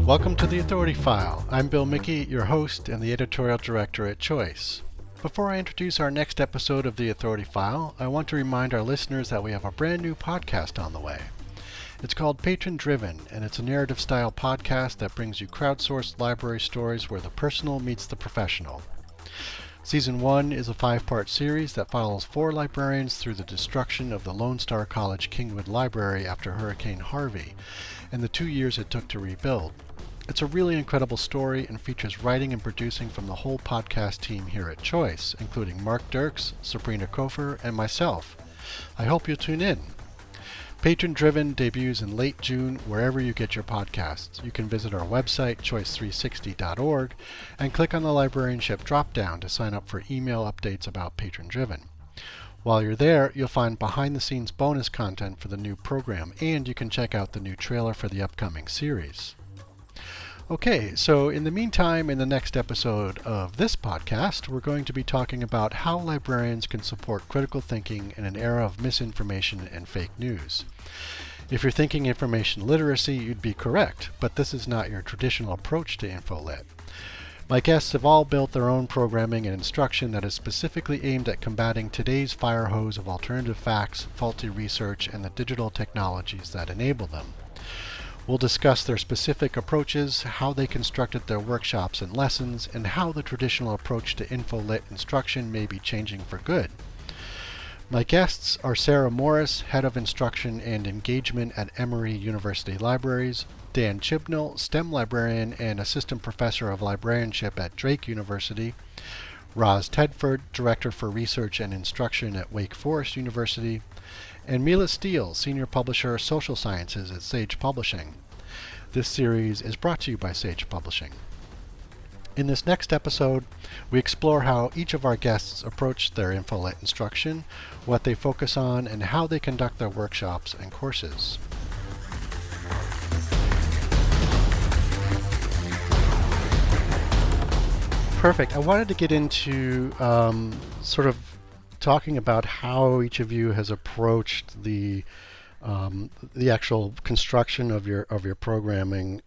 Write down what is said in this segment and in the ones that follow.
Welcome to the Authority File. I'm Bill Mickey, your host and the editorial director at Choice. Before I introduce our next episode of the Authority File, I want to remind our listeners that we have a brand new podcast on the way. It's called Patron Driven, and it's a narrative-style podcast that brings you crowdsourced library stories where the personal meets the professional. Season 1 is a 5-part series that follows 4 librarians through the destruction of the Lone Star College Kingwood Library after Hurricane Harvey, and the 2 years it took to rebuild. It's a really incredible story and features writing and producing from the whole podcast team here at Choice, including Mark Dirks, Sabrina Kofer, and myself. I hope you'll tune in. Patron Driven debuts in late June wherever you get your podcasts. You can visit our website, choice360.org, and click on the librarianship drop-down to sign up for email updates about Patron Driven. While you're there, you'll find behind-the-scenes bonus content for the new program, and you can check out the new trailer for the upcoming series. Okay, so in the meantime, in the next episode of this podcast, we're going to be talking about how librarians can support critical thinking in an era of misinformation and fake news. If you're thinking information literacy, you'd be correct, but this is not your traditional approach to InfoLit. My guests have all built their own programming and instruction that is specifically aimed at combating today's fire hose of alternative facts, faulty research, and the digital technologies that enable them. We'll discuss their specific approaches, how they constructed their workshops and lessons, and how the traditional approach to InfoLit instruction may be changing for good. My guests are Sarah Morris, Head of Instruction and Engagement at Emory University Libraries, Dan Chibnall, STEM Librarian and Assistant Professor of Librarianship at Drake University, Roz Tedford, Director for Research and Instruction at Wake Forest University, and Mila Steele, Senior Publisher, Social Sciences at Sage Publishing. This series is brought to you by Sage Publishing. In this next episode, we explore how each of our guests approach their InfoLit instruction, what they focus on, and how they conduct their workshops and courses. Perfect. I wanted to get into sort of talking about how each of you has approached the actual construction of your programming.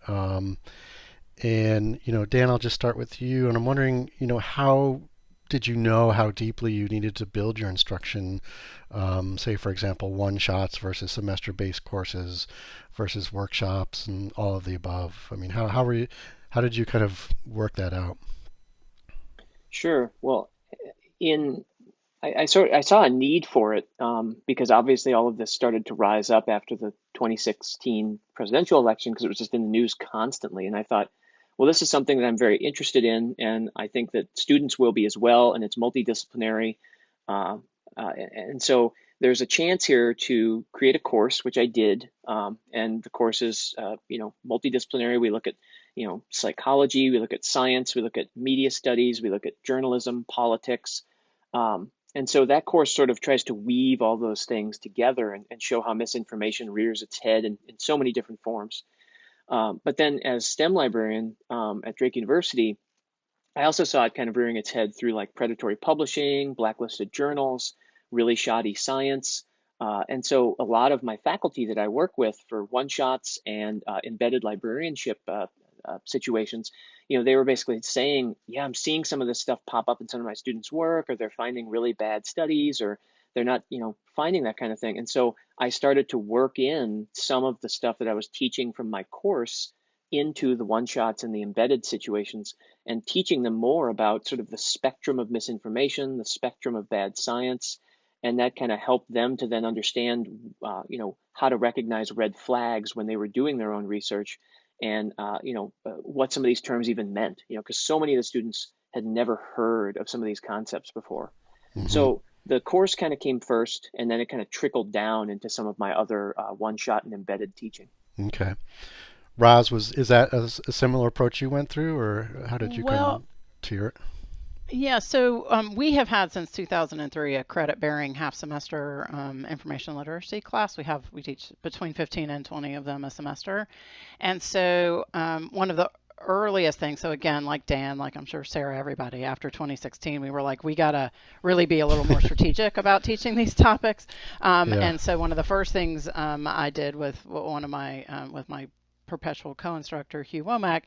And Dan, I'll just start with you. And I'm wondering, how did you know how deeply you needed to build your instruction? Say, for example, one-shots versus semester-based courses versus workshops, and all of the above. I mean, how did you kind of work that out? Sure. Well, I saw a need for it because obviously all of this started to rise up after the 2016 presidential election because it was just in the news constantly. And I thought, well, this is something that I'm very interested in, and I think that students will be as well, and it's multidisciplinary. And so there's a chance here to create a course, which I did. And the course is, multidisciplinary. We look at psychology, we look at science, we look at media studies, we look at journalism, politics. And so that course sort of tries to weave all those things together and show how misinformation rears its head in so many different forms. But then as STEM librarian at Drake University, I also saw it kind of rearing its head through like predatory publishing, blacklisted journals, really shoddy science. And so a lot of my faculty that I work with for one-shots and embedded librarianship situations, they were basically saying, yeah, I'm seeing some of this stuff pop up in some of my students' work, or they're finding really bad studies, or they're not, finding that kind of thing. And so I started to work in some of the stuff that I was teaching from my course into the one-shots and the embedded situations, and teaching them more about sort of the spectrum of misinformation, the spectrum of bad science, and that kind of helped them to then understand, how to recognize red flags when they were doing their own research, and what some of these terms even meant, because so many of the students had never heard of some of these concepts before. Mm-hmm. So the course kind of came first, and then it kind of trickled down into some of my other one-shot and embedded teaching. Okay. Roz, is that a similar approach you went through, or how did you come to your? Yeah, so we have had since 2003 a credit-bearing half-semester information literacy class. We teach between 15 and 20 of them a semester. And so one of the earliest things, so again, like Dan, like I'm sure Sarah, everybody, after 2016, we were like, we got to really be a little more strategic about teaching these topics. And so one of the first things I did with one of my perpetual co-instructor, Hugh Womack,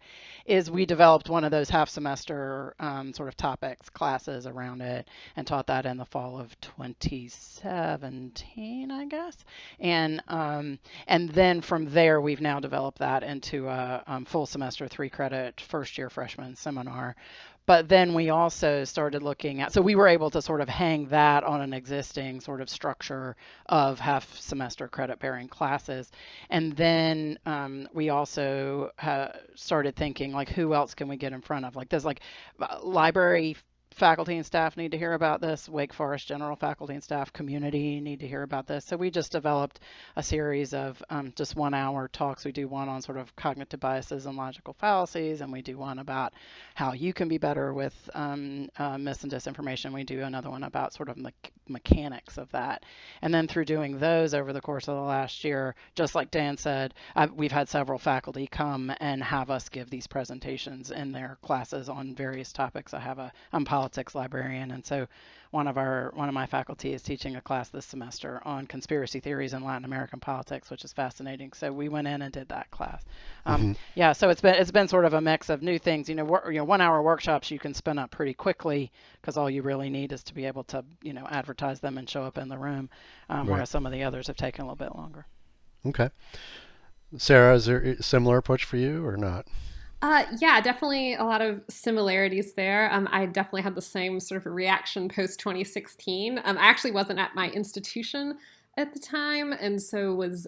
is we developed one of those half semester sort of topics, classes around it, and taught that in the fall of 2017, I guess. And then from there, we've now developed that into a full semester, 3-credit first year freshman seminar. But then we also started looking at, so we were able to sort of hang that on an existing sort of structure of half semester credit bearing classes. And then we also started thinking, like, who else can we get in front of? Like, there's like library faculty and staff need to hear about this. Wake Forest general faculty and staff community need to hear about this. So we just developed a series of just 1-hour talks. We do one on sort of cognitive biases and logical fallacies, and we do one about how you can be better with mis and disinformation. We do another one about sort of mechanics of that. And then through doing those over the course of the last year, just like Dan said, we've had several faculty come and have us give these presentations in their classes on various topics. I'm politics librarian, and so one of my faculty is teaching a class this semester on conspiracy theories in Latin American politics, which is fascinating. So we went in and did that class. Yeah, so it's been sort of a mix of new things. 1-hour workshops you can spin up pretty quickly because all you really need is to be able to advertise them and show up in the room, whereas some of the others have taken a little bit longer. Okay, Sarah, is there a similar approach for you or not? Yeah, definitely a lot of similarities there. I definitely had the same sort of reaction post 2016. I actually wasn't at my institution at the time, and so was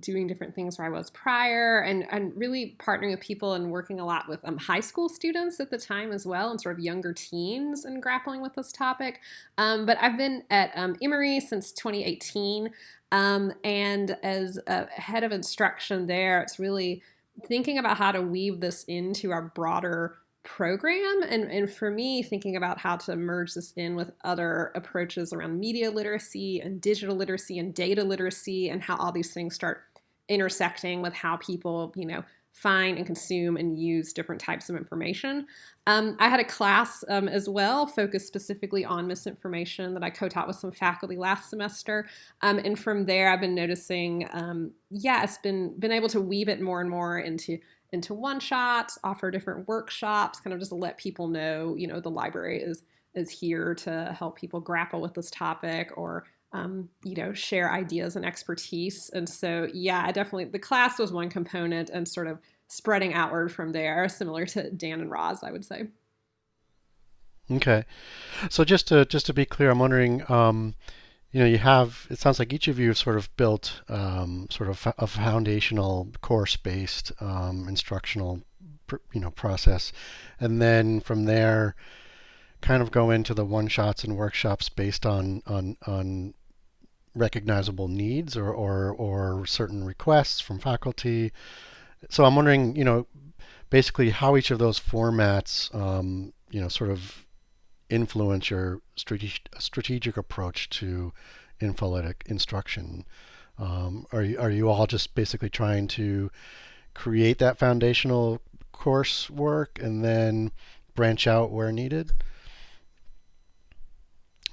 doing different things where I was prior, and really partnering with people and working a lot with high school students at the time as well, and sort of younger teens, and grappling with this topic. But I've been at Emory since 2018, and as head of instruction there, it's really thinking about how to weave this into our broader program, and for me, thinking about how to merge this in with other approaches around media literacy and digital literacy and data literacy, and how all these things start intersecting with how people, find and consume and use different types of information. I had a class as well focused specifically on misinformation that I co-taught with some faculty last semester. And from there, I've been noticing, it's been able to weave it more and more into one-shots, offer different workshops, kind of just let people know, the library is here to help people grapple with this topic, or share ideas and expertise. And so, the class was one component, and sort of spreading outward from there, similar to Dan and Roz, I would say. Okay. So just to be clear, I'm wondering, it sounds like each of you have sort of built sort of a foundational course-based instructional, process. And then from there, kind of go into the one-shots and workshops based on recognizable needs or certain requests from faculty. So I'm wondering, basically how each of those formats, sort of influence your strategic approach to infolytic instruction. Are you all just basically trying to create that foundational coursework and then branch out where needed?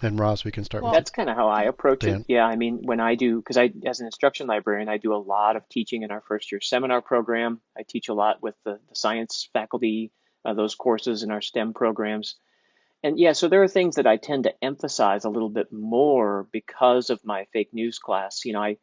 And Roz, we can start with that's kind of how I approach Dan. it. Yeah, I mean, when I do, because as an instruction librarian, I do a lot of teaching in our first year seminar program. I teach a lot with the science faculty, those courses in our STEM programs. And so there are things that I tend to emphasize a little bit more because of my fake news class. I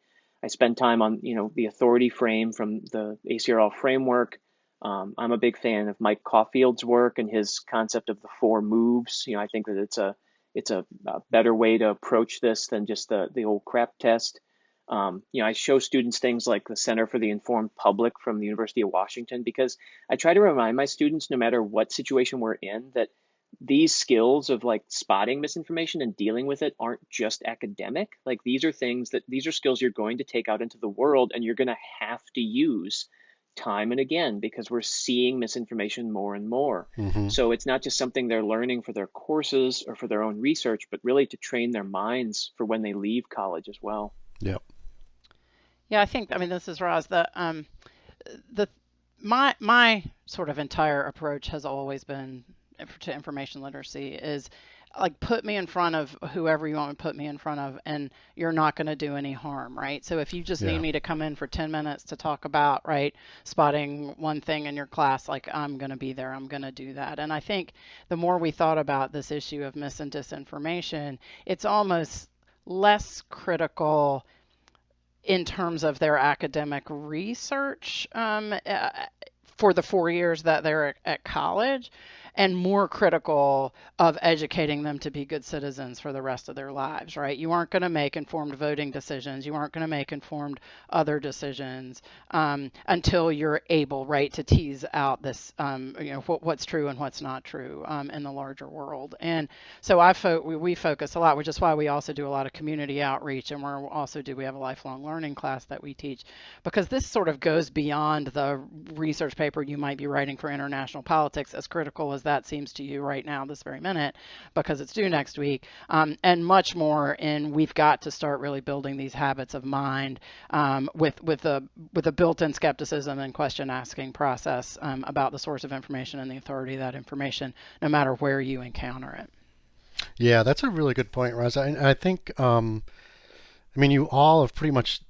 spend time on, the authority frame from the ACRL framework. I'm a big fan of Mike Caulfield's work and his concept of the 4 moves. I think that it's a better way to approach this than just the old crap test. I show students things like the Center for the Informed Public from the University of Washington, because I try to remind my students, no matter what situation we're in, that these skills of like spotting misinformation and dealing with it aren't just academic. Like these are skills you're going to take out into the world, and you're going to have to use time and again, because we're seeing misinformation more and more. Mm-hmm. So it's not just something they're learning for their courses or for their own research, but really to train their minds for when they leave college as well. Yeah. Yeah, this is Roz. My sort of entire approach has always been to information literacy is like put me in front of whoever you want to put me in front of, and you're not going to do any harm, right? So if you just need Yeah. me to come in for 10 minutes to talk about, right, spotting one thing in your class, like I'm going to be there, I'm going to do that. And I think the more we thought about this issue of mis and disinformation, it's almost less critical in terms of their academic research for the 4 years that they're at college, and more critical of educating them to be good citizens for the rest of their lives, right? You aren't going to make informed voting decisions. You aren't going to make informed other decisions until you're able, right, to tease out this, what's true and what's not true in the larger world. And so we focus a lot, which is why we also do a lot of community outreach, and we have a lifelong learning class that we teach, because this sort of goes beyond the research paper you might be writing for international politics, as critical as that seems to you right now, this very minute, because it's due next week, and much more in we've got to start really building these habits of mind with a built-in skepticism and question asking process about the source of information and the authority of that information, no matter where you encounter it. Yeah, that's a really good point, Roz. I think, you all have pretty much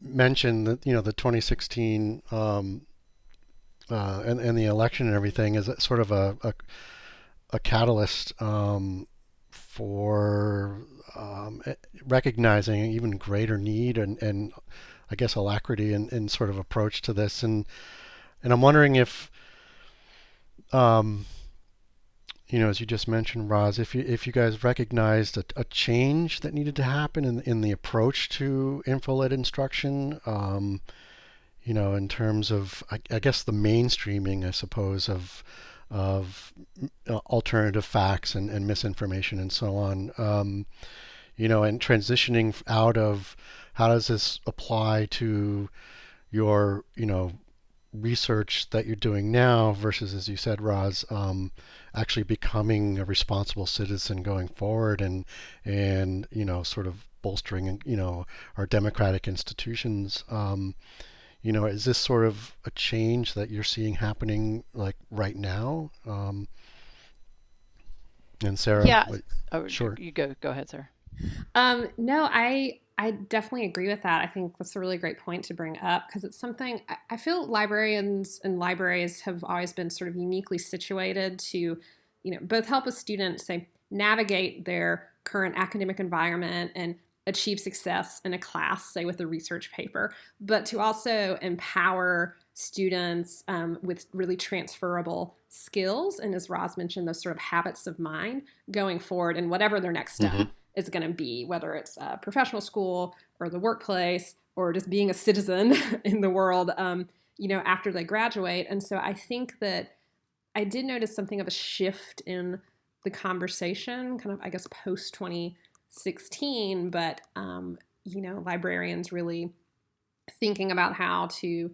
mentioned that, the 2016 and the election and everything is sort of a catalyst for recognizing an even greater need and I guess alacrity in sort of approach to this. And I'm wondering if, as you just mentioned, Roz, if you guys recognized a change that needed to happen in the approach to info-led instruction, in terms of, I guess, the mainstreaming, I suppose, of alternative facts and misinformation and so on, and transitioning out of how does this apply to your, research that you're doing now versus, as you said, Roz, actually becoming a responsible citizen going forward and sort of bolstering, our democratic institutions. Is this sort of a change that you're seeing happening like right now? And Sarah? Yeah. Sure. You go ahead, Sarah. No, I definitely agree with that. I think that's a really great point to bring up, because it's something I feel librarians and libraries have always been sort of uniquely situated to, both help a student, say, navigate their current academic environment and achieve success in a class, say with a research paper, but to also empower students with really transferable skills. And as Roz mentioned, those sort of habits of mind going forward and whatever their next step is going to be, whether it's professional school or the workplace or just being a citizen in the world, after they graduate. And so I think that I did notice something of a shift in the conversation, kind of, I guess, post 2016, but, librarians really thinking about how to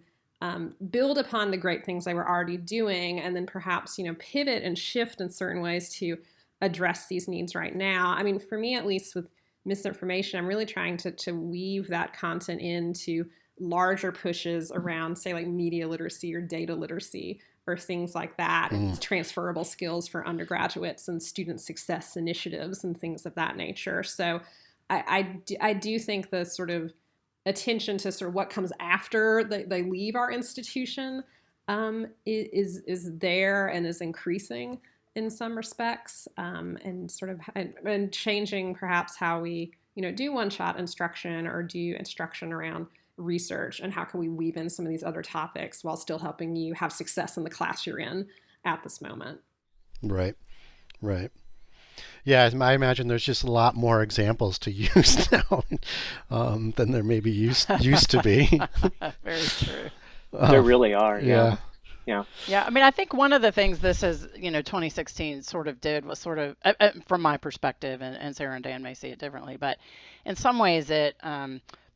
build upon the great things they were already doing, and then perhaps, pivot and shift in certain ways to address these needs right now. I mean, for me, at least with misinformation, I'm really trying to weave that content into larger pushes around, say, like media literacy or data literacy or things like that, and transferable skills for undergraduates and student success initiatives and things of that nature. So I do think the sort of attention to sort of what comes after they leave our institution is there and is increasing in some respects, and sort of and changing perhaps how we do one-shot instruction or do instruction around research, and how can we weave in some of these other topics while still helping you have success in the class you're in at this moment. Right. Yeah, I imagine there's just a lot more examples to use now than there maybe used to be. Very true. There really are. Yeah. Yeah. I mean, I think one of the things this is, 2016 sort of did was sort of, from my perspective, and Sarah and Dan may see it differently, but in some ways it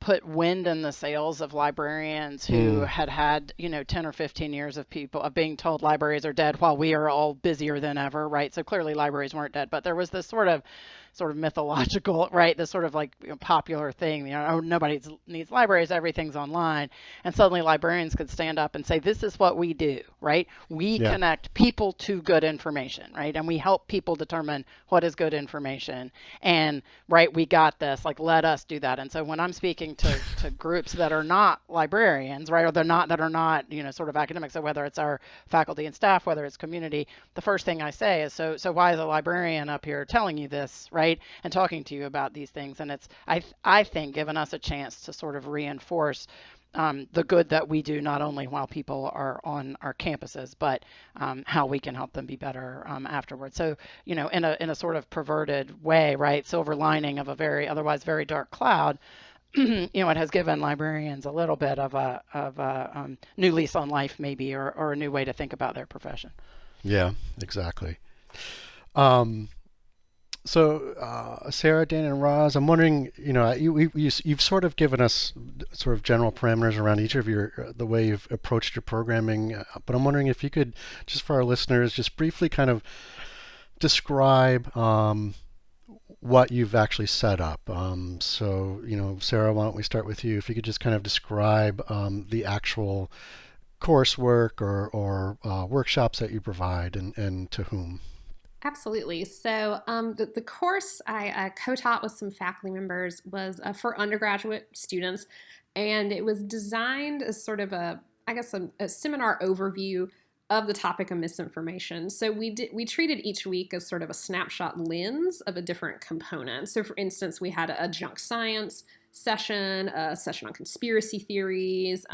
put wind in the sails of librarians who had 10 or 15 years of being told libraries are dead while we are all busier than ever, right? So clearly libraries weren't dead, but there was this sort of sort of mythological, right? This sort of like popular thing, oh, nobody needs libraries, everything's online. And suddenly librarians could stand up and say, this is what we do, right? We Yeah. connect people to good information, right? And we help people determine what is good information. And, right, we got this, like, let us do that. And so when I'm speaking to groups that are not librarians, right, or that are not, sort of academics, so whether it's our faculty and staff, whether it's community, the first thing I say is, so why is a librarian up here telling you this, right, and talking to you about these things? And it's, I think, given us a chance to sort of reinforce the good that we do, not only while people are on our campuses, but how we can help them be better afterwards. So, in a sort of perverted way, right, silver lining of a otherwise very dark cloud, it has given librarians a little bit of a new lease on life, maybe, or a new way to think about their profession. Yeah, exactly. Um, Sarah, Dan, and Roz, I'm wondering, you've sort of given us sort of general parameters around each of the way you've approached your programming, but I'm wondering if you could, just for our listeners, just briefly kind of describe what you've actually set up. Sarah, why don't we start with you? If you could just kind of describe the actual coursework or workshops that you provide and to whom. Absolutely. So the course I co-taught with some faculty members was for undergraduate students, and it was designed as sort of a seminar overview of the topic of misinformation. So we treated each week as sort of a snapshot lens of a different component. So for instance, we had a junk science session, a session on conspiracy theories,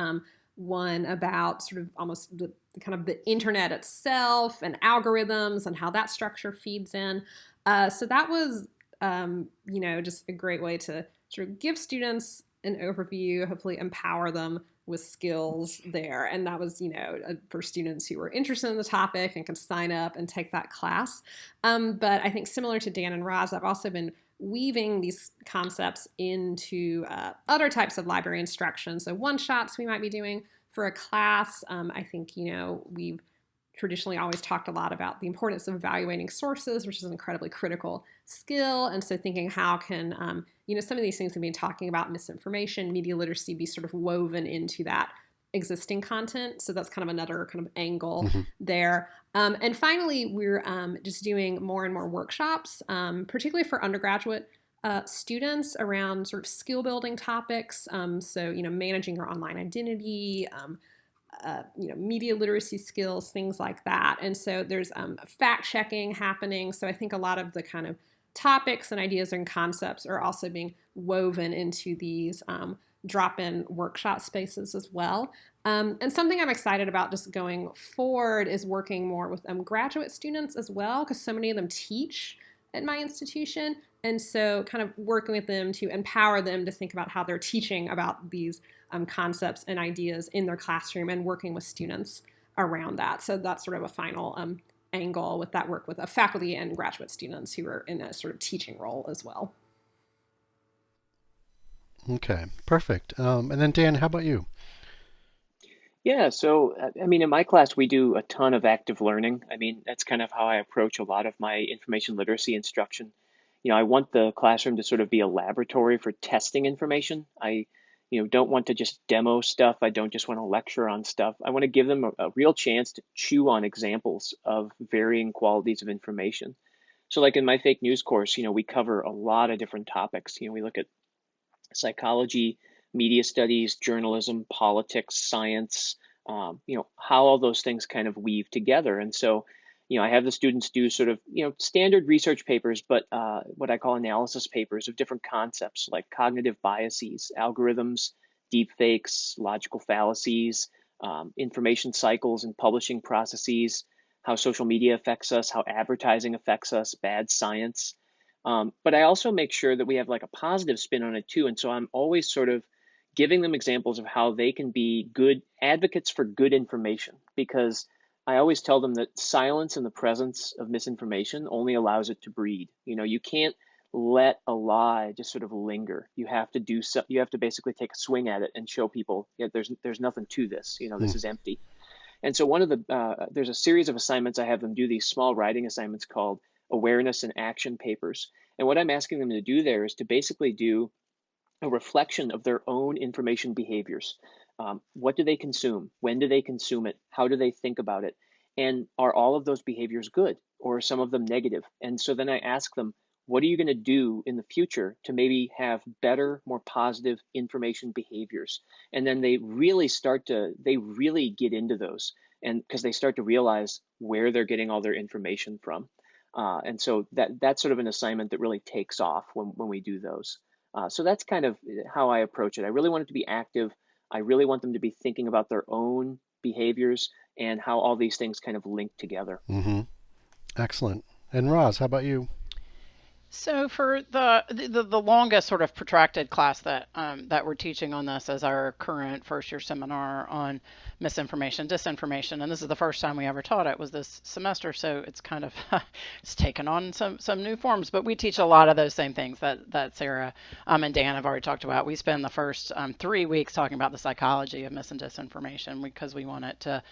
one about sort of almost the kind of the internet itself and algorithms and how that structure feeds in. So that was, just a great way to sort of give students an overview, hopefully empower them with skills there. And that was, for students who were interested in the topic and could sign up and take that class. But I think similar to Dan and Roz, I've also been weaving these concepts into other types of library instruction. So one-shots we might be doing for a class. I think, we've traditionally always talked a lot about the importance of evaluating sources, which is an incredibly critical skill. And so thinking how can, some of these things we've been talking about, misinformation, media literacy, be sort of woven into that existing content. So that's kind of another kind of angle there. And finally, we're just doing more and more workshops, particularly for undergraduate students around sort of skill building topics. So, managing your online identity, media literacy skills, things like that. And so there's fact checking happening. So I think a lot of the kind of topics and ideas and concepts are also being woven into these drop-in workshop spaces as well. And something I'm excited about just going forward is working more with graduate students as well, because so many of them teach at my institution. And so kind of working with them to empower them to think about how they're teaching about these concepts and ideas in their classroom and working with students around that. So that's sort of a final angle with that work with faculty and graduate students who are in a sort of teaching role as well. Okay, perfect. And then Dan, how about you? Yeah, so in my class, we do a ton of active learning. That's kind of how I approach a lot of my information literacy instruction. I want the classroom to sort of be a laboratory for testing information. I, don't want to just demo stuff. I don't just want to lecture on stuff. I want to give them a real chance to chew on examples of varying qualities of information. So like in my fake news course, we cover a lot of different topics. We look at psychology, media studies, journalism, politics, science, how all those things kind of weave together. And so, I have the students do sort of, standard research papers, but what I call analysis papers of different concepts like cognitive biases, algorithms, deepfakes, logical fallacies, information cycles and publishing processes, how social media affects us, how advertising affects us, bad science. But I also make sure that we have like a positive spin on it too. And so I'm always sort of giving them examples of how they can be good advocates for good information, because I always tell them that silence in the presence of misinformation only allows it to breed. You can't let a lie just sort of linger. You have to do so. You have to basically take a swing at it and show people, there's nothing to this. This is empty. And so there's a series of assignments. I have them do these small writing assignments called awareness and action papers. And what I'm asking them to do there is to basically do a reflection of their own information behaviors. What do they consume? When do they consume it? How do they think about it? And are all of those behaviors good, or are some of them negative? And so then I ask them, what are you going to do in the future to maybe have better, more positive information behaviors? And then they really get into those, and because they start to realize where they're getting all their information from. And so that's sort of an assignment that really takes off when we do those. So that's kind of how I approach it. I really want it to be active. I really want them to be thinking about their own behaviors and how all these things kind of link together. Mm-hmm. Excellent. And Roz, how about you? So for the longest sort of protracted class that we're teaching on this as our current first year seminar on misinformation, disinformation, and this is the first time we ever taught it was this semester, so it's kind of it's taken on some new forms. But we teach a lot of those same things that Sarah and Dan have already talked about. We spend the first 3 weeks talking about the psychology of mis and disinformation because we want it to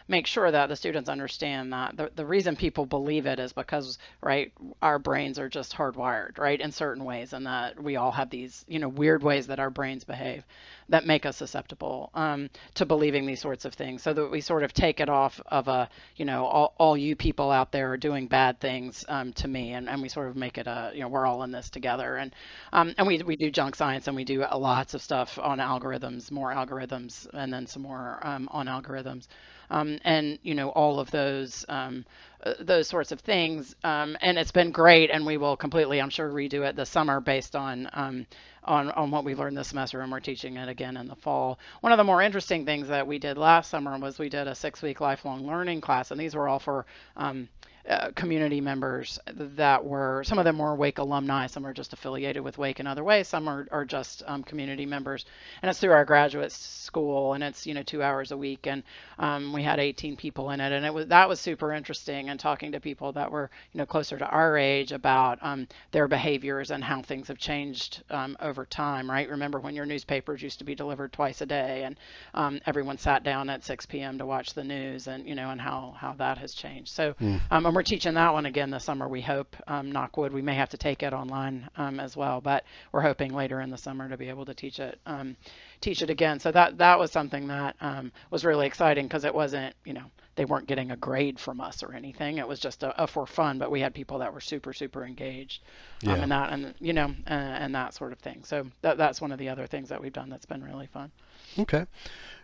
make sure that the students understand that the reason people believe it is because, right, our brains are just hardwired, right, in certain ways, and that we all have these, weird ways that our brains behave that make us susceptible to believing these sorts of things, so that we sort of take it off of all you people out there are doing bad things to me, and we sort of make it we're all in this together, and we do junk science, and we do lots of stuff on algorithms, more algorithms, and then some more on algorithms. And all of those sorts of things, and it's been great. And we will completely, I'm sure, redo it this summer based on what we learned this semester, and we're teaching it again in the fall. One of the more interesting things that we did last summer was we did a 6-week lifelong learning class, and these were all for community members that were, some of them were Wake alumni, some are just affiliated with Wake in other ways, some are just community members, and it's through our graduate school, and it's 2 hours a week, and we had 18 people in it, and that was super interesting, and talking to people that were closer to our age about their behaviors and how things have changed over time, right? Remember when your newspapers used to be delivered twice a day, and everyone sat down at 6 p.m. to watch the news, and and how that has changed. So and we're teaching that one again this summer, we hope. Knock wood, we may have to take it online as well, but we're hoping later in the summer to be able to teach it again. So that was something that was really exciting, because it wasn't, they weren't getting a grade from us or anything. It was just a for fun, but we had people that were super engaged Yeah. in that, and that sort of thing. So that's one of the other things that we've done that's been really fun. Okay.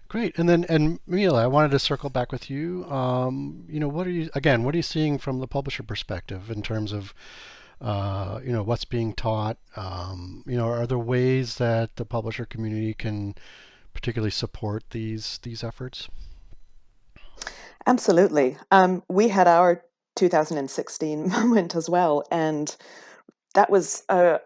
Great. And Mila, I wanted to circle back with you. What are you seeing from the publisher perspective in terms of, what's being taught? Are there ways that the publisher community can particularly support these efforts? Absolutely. We had our 2016 moment as well, and that was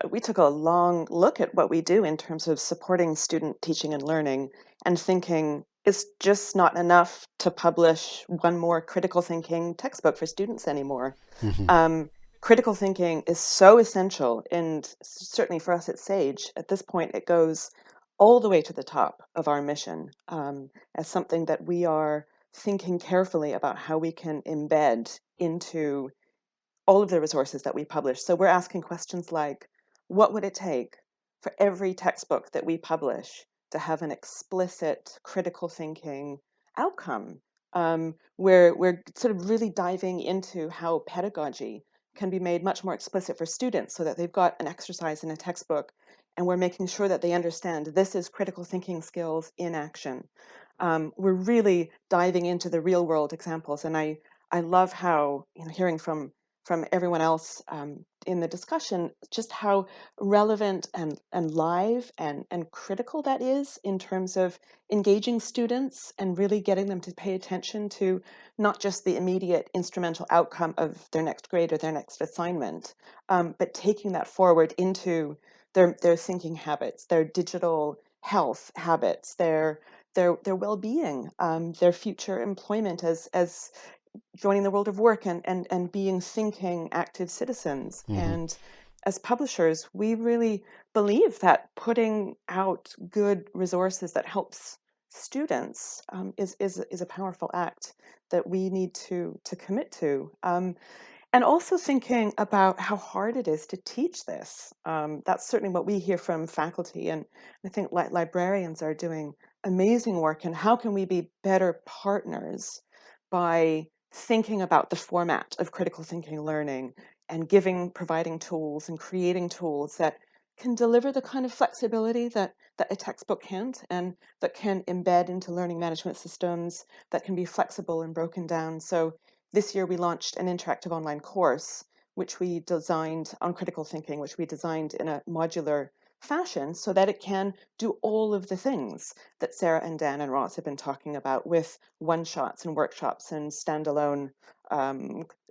we took a long look at what we do in terms of supporting student teaching and learning, and thinking it's just not enough to publish one more critical thinking textbook for students anymore. Mm-hmm. Critical thinking is so essential, and certainly for us at Sage, at this point, it goes all the way to the top of our mission, as something that we are thinking carefully about how we can embed into all of the resources that we publish. So we're asking questions like, what would it take for every textbook that we publish to have an explicit critical thinking outcome? We're sort of really diving into how pedagogy can be made much more explicit for students, so that they've got an exercise in a textbook, and we're making sure that they understand this is critical thinking skills in action. We're really diving into the real world examples, and I love how, hearing from everyone else in the discussion, just how relevant and live and critical that is in terms of engaging students and really getting them to pay attention to not just the immediate instrumental outcome of their next grade or their next assignment, but taking that forward into their thinking habits, their digital health habits, their well-being, their future employment as joining the world of work, and being thinking active citizens. Mm-hmm. And as publishers, we really believe that putting out good resources that helps students is a powerful act that we need to commit to. And also thinking about how hard it is to teach this. That's certainly what we hear from faculty, and I think librarians are doing amazing work. And how can we be better partners by thinking about the format of critical thinking learning and providing tools and creating tools that can deliver the kind of flexibility that a textbook can't, and that can embed into learning management systems, that can be flexible and broken down. So this year we launched an interactive online course, which we designed on critical thinking, which we designed in a modular fashion so that it can do all of the things that Sarah and Dan and Roz have been talking about with one-shots and workshops and standalone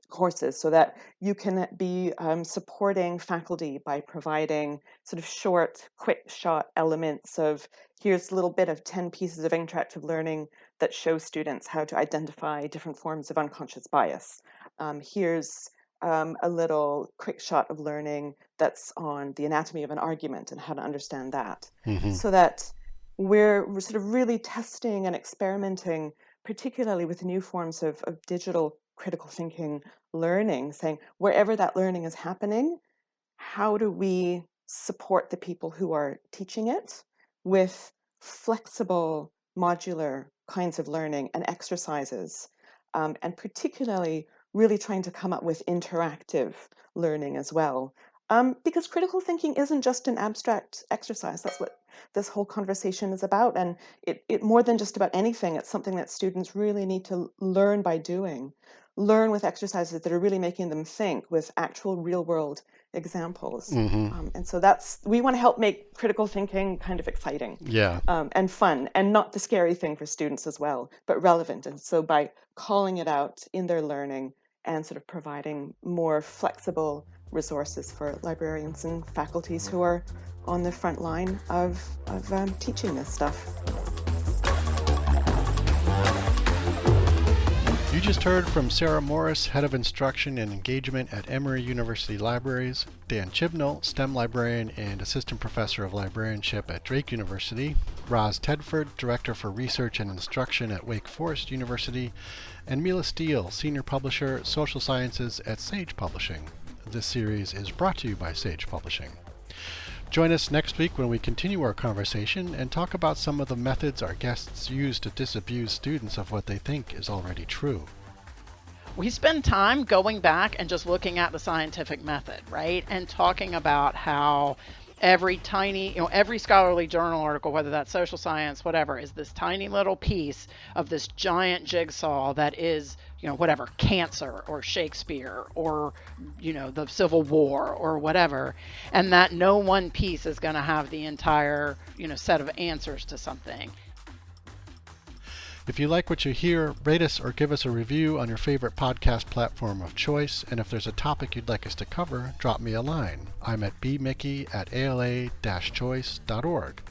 courses, so that you can be supporting faculty by providing sort of short, quick shot elements of, here's a little bit of 10 pieces of interactive learning that show students how to identify different forms of unconscious bias. Here's a little quick shot of learning that's on the anatomy of an argument and how to understand that. So that we're sort of really testing and experimenting, particularly with new forms of digital critical thinking learning, saying wherever that learning is happening, how do we support the people who are teaching it with flexible, modular kinds of learning and exercises, and particularly really trying to come up with interactive learning as well. Because critical thinking isn't just an abstract exercise. That's what this whole conversation is about. And it more than just about anything, it's something that students really need to learn by doing. Learn with exercises that are really making them think with actual real world examples. And so we want to help make critical thinking kind of exciting, and fun, and not the scary thing for students as well, but relevant. And so by calling it out in their learning and sort of providing more flexible resources for librarians and faculties who are on the front line of teaching this stuff. You just heard from Sarah Morris, Head of Instruction and Engagement at Emory University Libraries, Dan Chibnall, STEM Librarian and Assistant Professor of Librarianship at Drake University, Roz Tedford, Director for Research and Instruction at Wake Forest University, and Mila Steele, Senior Publisher, Social Sciences at Sage Publishing. This series is brought to you by Sage Publishing. Join us next week when we continue our conversation and talk about some of the methods our guests use to disabuse students of what they think is already true. We spend time going back and just looking at the scientific method, right? And talking about how every scholarly journal article, whether that's social science, whatever, is this tiny little piece of this giant jigsaw that is, whatever, cancer or Shakespeare or, the Civil War or whatever, and that no one piece is going to have the entire, set of answers to something. If you like what you hear, rate us or give us a review on your favorite podcast platform of choice, and if there's a topic you'd like us to cover, drop me a line. I'm at bmickey@ala-choice.org.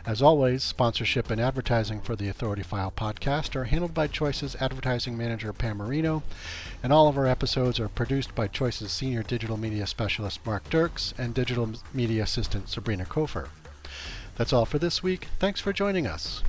As always, sponsorship and advertising for the Authority File podcast are handled by Choice's advertising manager, Pam Marino, and all of our episodes are produced by Choice's senior digital media specialist, Mark Dirks, and digital media assistant, Sabrina Kofer. That's all for this week. Thanks for joining us.